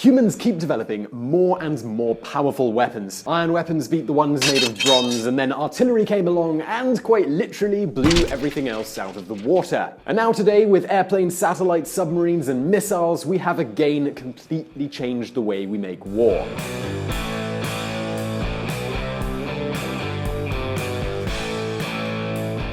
Humans keep developing more and more powerful weapons. Iron weapons beat the ones made of bronze, and then artillery came along and quite literally blew everything else out of the water. And now today, with airplanes, satellites, submarines, and missiles, we have again completely changed the way we make war.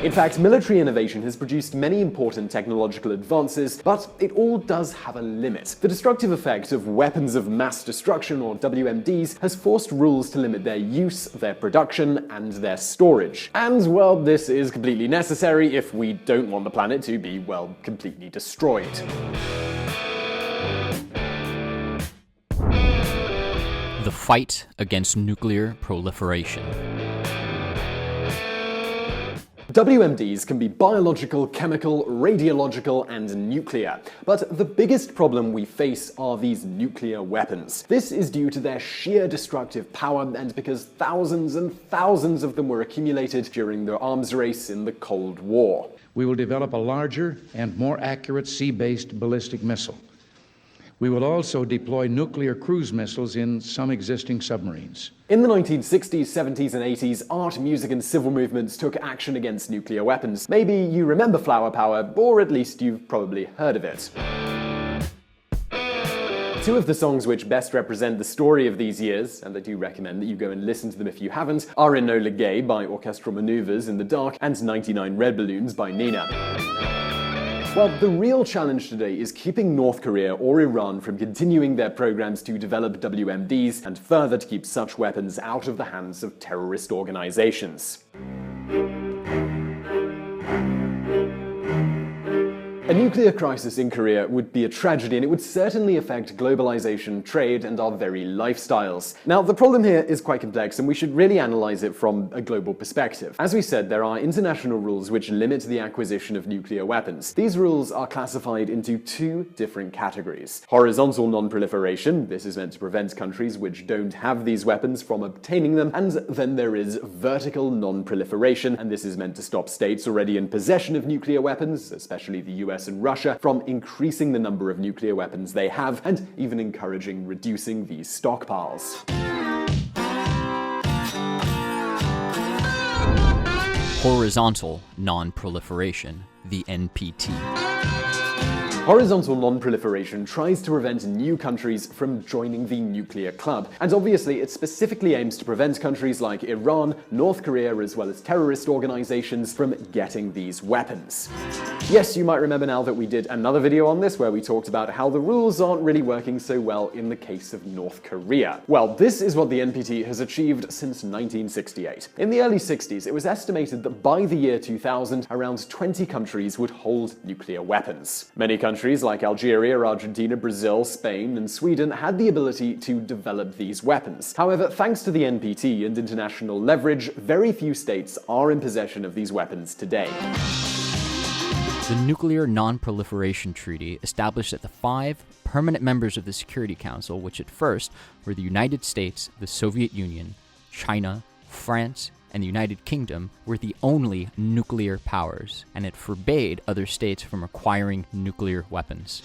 In fact, military innovation has produced many important technological advances, but it all does have a limit. The destructive effect of weapons of mass destruction, or WMDs, has forced rules to limit their use, their production, and their storage. And, well, this is completely necessary if we don't want the planet to be, well, completely destroyed. The fight against nuclear proliferation. WMDs can be biological, chemical, radiological, and nuclear. But the biggest problem we face are these nuclear weapons. This is due to their sheer destructive power and because thousands and thousands of them were accumulated during the arms race in the Cold War. We will develop a larger and more accurate sea-based ballistic missile. We will also deploy nuclear cruise missiles in some existing submarines. In the 1960s, 70s, and 80s, art, music, and civil movements took action against nuclear weapons. Maybe you remember flower power, or at least you've probably heard of it. Two of the songs which best represent the story of these years, and I do recommend that you go and listen to them if you haven't, are Enola Gay by Orchestral Manoeuvres in the Dark and 99 Red Balloons by Nina. Well, the real challenge today is keeping North Korea or Iran from continuing their programs to develop WMDs and further to keep such weapons out of the hands of terrorist organizations. A nuclear crisis in Korea would be a tragedy, and it would certainly affect globalization, trade, and our very lifestyles. Now, the problem here is quite complex, and we should really analyze it from a global perspective. As we said, there are international rules which limit the acquisition of nuclear weapons. These rules are classified into two different categories. Horizontal non-proliferation, this is meant to prevent countries which don't have these weapons from obtaining them, and then there is vertical non-proliferation, and this is meant to stop states already in possession of nuclear weapons, especially the US and Russia, from increasing the number of nuclear weapons they have and even encouraging reducing these stockpiles. Horizontal non-proliferation, the NPT. Horizontal non-proliferation tries to prevent new countries from joining the nuclear club, and obviously it specifically aims to prevent countries like Iran, North Korea, as well as terrorist organizations from getting these weapons. Yes, you might remember now that we did another video on this where we talked about how the rules aren't really working so well in the case of North Korea. Well, this is what the NPT has achieved since 1968. In the early 60s, it was estimated that by the year 2000, around 20 countries would hold nuclear weapons. Many countries like Algeria, Argentina, Brazil, Spain, and Sweden had the ability to develop these weapons. However, thanks to the NPT and international leverage, very few states are in possession of these weapons today. The Nuclear Non-Proliferation Treaty established that the 5 permanent members of the Security Council, which at first were the United States, the Soviet Union, China, France, and the United Kingdom, were the only nuclear powers, and it forbade other states from acquiring nuclear weapons.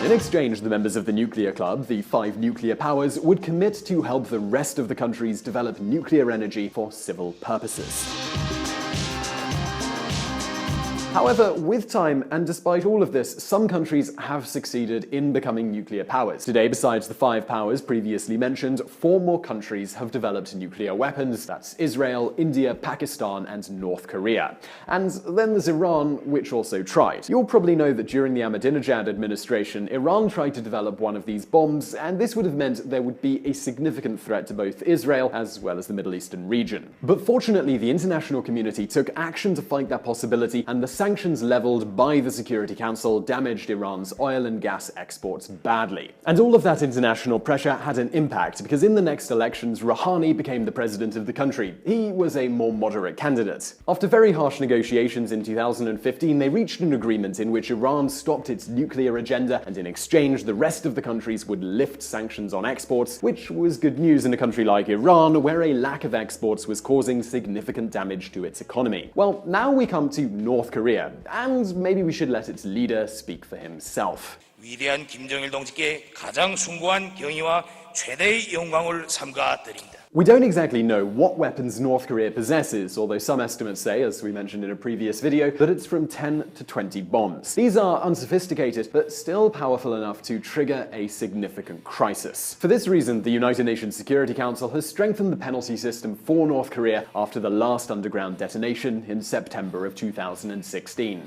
In exchange, the members of the nuclear club, the 5 nuclear powers, would commit to help the rest of the countries develop nuclear energy for civil purposes. However, with time, and despite all of this, some countries have succeeded in becoming nuclear powers. Today, besides the 5 powers previously mentioned, 4 more countries have developed nuclear weapons. That's Israel, India, Pakistan, and North Korea. And then there's Iran, which also tried. You'll probably know that during the Ahmadinejad administration, Iran tried to develop one of these bombs, and this would have meant there would be a significant threat to both Israel as well as the Middle Eastern region. But fortunately, the international community took action to fight that possibility, and the sanctions leveled by the Security Council damaged Iran's oil and gas exports badly. And all of that international pressure had an impact, because in the next elections, Rouhani became the president of the country. He was a more moderate candidate. After very harsh negotiations in 2015, they reached an agreement in which Iran stopped its nuclear agenda, and in exchange, the rest of the countries would lift sanctions on exports, which was good news in a country like Iran, where a lack of exports was causing significant damage to its economy. Well, now we come to North Korea, and maybe we should let its leader speak for himself. 위대한 김정일 동지께 가장 숭고한 경의와 최대의 영광을 삼가 드립니다. We don't exactly know what weapons North Korea possesses, although some estimates say, as we mentioned in a previous video, that it's from 10 to 20 bombs. These are unsophisticated, but still powerful enough to trigger a significant crisis. For this reason, the United Nations Security Council has strengthened the penalty system for North Korea after the last underground detonation in September of 2016.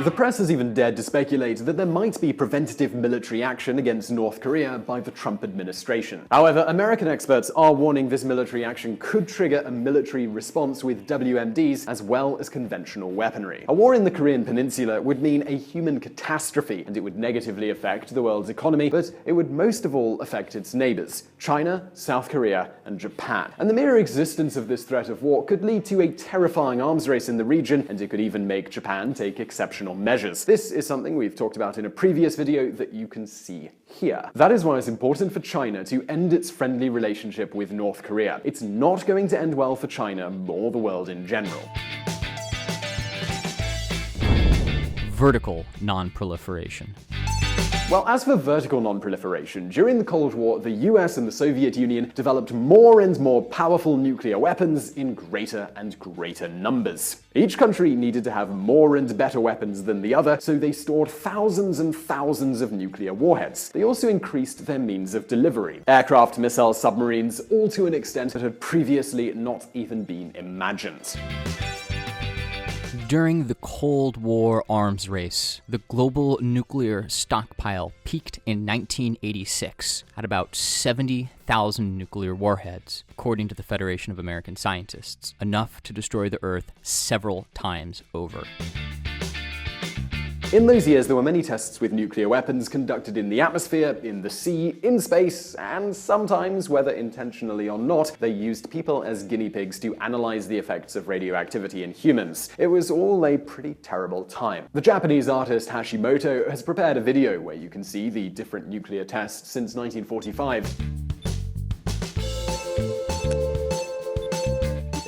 The press has even dared to speculate that there might be preventative military action against North Korea by the Trump administration. However, American experts are warning this military action could trigger a military response with WMDs as well as conventional weaponry. A war in the Korean Peninsula would mean a human catastrophe, and it would negatively affect the world's economy, but it would most of all affect its neighbors, China, South Korea, and Japan. And the mere existence of this threat of war could lead to a terrifying arms race in the region, and it could even make Japan take exceptional measures. This is something we've talked about in a previous video that you can see here. That is why it's important for China to end its friendly relationship with North Korea. It's not going to end well for China or the world in general. Vertical non-proliferation. Well, as for vertical non-proliferation, during the Cold War, the US and the Soviet Union developed more and more powerful nuclear weapons in greater and greater numbers. Each country needed to have more and better weapons than the other, so they stored thousands and thousands of nuclear warheads. They also increased their means of delivery. Aircraft, missiles, submarines, all to an extent that had previously not even been imagined. During the Cold War arms race, the global nuclear stockpile peaked in 1986 at about 70,000 nuclear warheads, according to the Federation of American Scientists, enough to destroy the Earth several times over. In those years, there were many tests with nuclear weapons conducted in the atmosphere, in the sea, in space, and sometimes, whether intentionally or not, they used people as guinea pigs to analyze the effects of radioactivity in humans. It was all a pretty terrible time. The Japanese artist Hashimoto has prepared a video where you can see the different nuclear tests since 1945.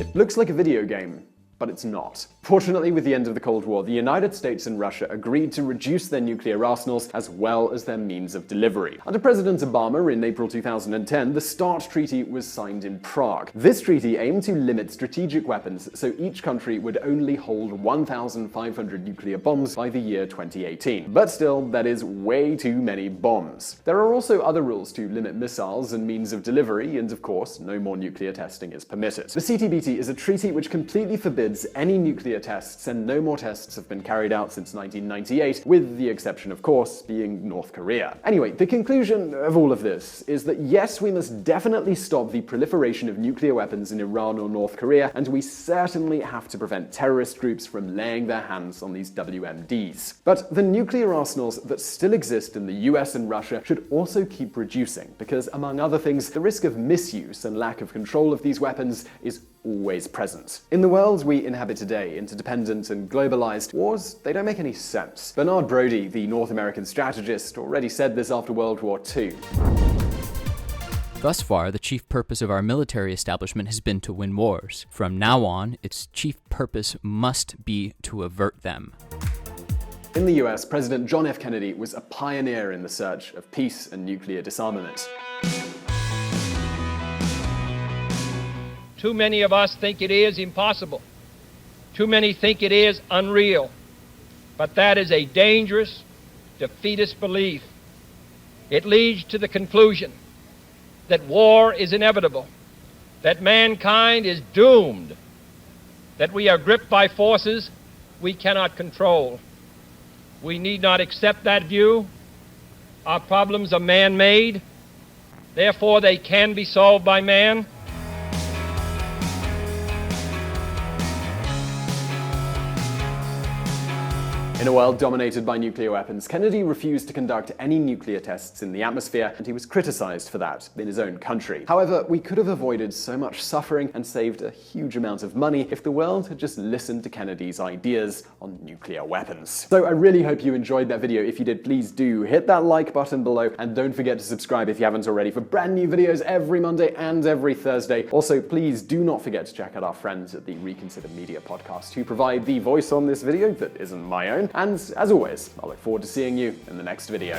It looks like a video game, but it's not. Fortunately, with the end of the Cold War, the United States and Russia agreed to reduce their nuclear arsenals as well as their means of delivery. Under President Obama in April 2010, the START Treaty was signed in Prague. This treaty aimed to limit strategic weapons so each country would only hold 1,500 nuclear bombs by the year 2018. But still, that is way too many bombs. There are also other rules to limit missiles and means of delivery, and of course, no more nuclear testing is permitted. The CTBT is a treaty which completely forbids any nuclear tests, and no more tests have been carried out since 1998, with the exception, of course, being North Korea. Anyway, the conclusion of all of this is that yes, we must definitely stop the proliferation of nuclear weapons in Iran or North Korea, and we certainly have to prevent terrorist groups from laying their hands on these WMDs. But the nuclear arsenals that still exist in the US and Russia should also keep reducing, because among other things, the risk of misuse and lack of control of these weapons is always present. In the world we inhabit today, interdependent and globalized, wars, they don't make any sense. Bernard Brodie, the North American strategist, already said this after World War II. Thus far, the chief purpose of our military establishment has been to win wars. From now on, its chief purpose must be to avert them. In the US, President John F. Kennedy was a pioneer in the search of peace and nuclear disarmament. Too many of us think it is impossible. Too many think it is unreal. But that is a dangerous, defeatist belief. It leads to the conclusion that war is inevitable, that mankind is doomed, that we are gripped by forces we cannot control. We need not accept that view. Our problems are man-made. Therefore, they can be solved by man. In a world dominated by nuclear weapons, Kennedy refused to conduct any nuclear tests in the atmosphere, and he was criticized for that in his own country. However, we could have avoided so much suffering and saved a huge amount of money if the world had just listened to Kennedy's ideas on nuclear weapons. So I really hope you enjoyed that video. If you did, please do hit that like button below, and don't forget to subscribe if you haven't already for brand new videos every Monday and every Thursday. Also, please do not forget to check out our friends at the Reconsider Media podcast, who provide the voice on this video that isn't my own. and as always, I look forward to seeing you in the next video.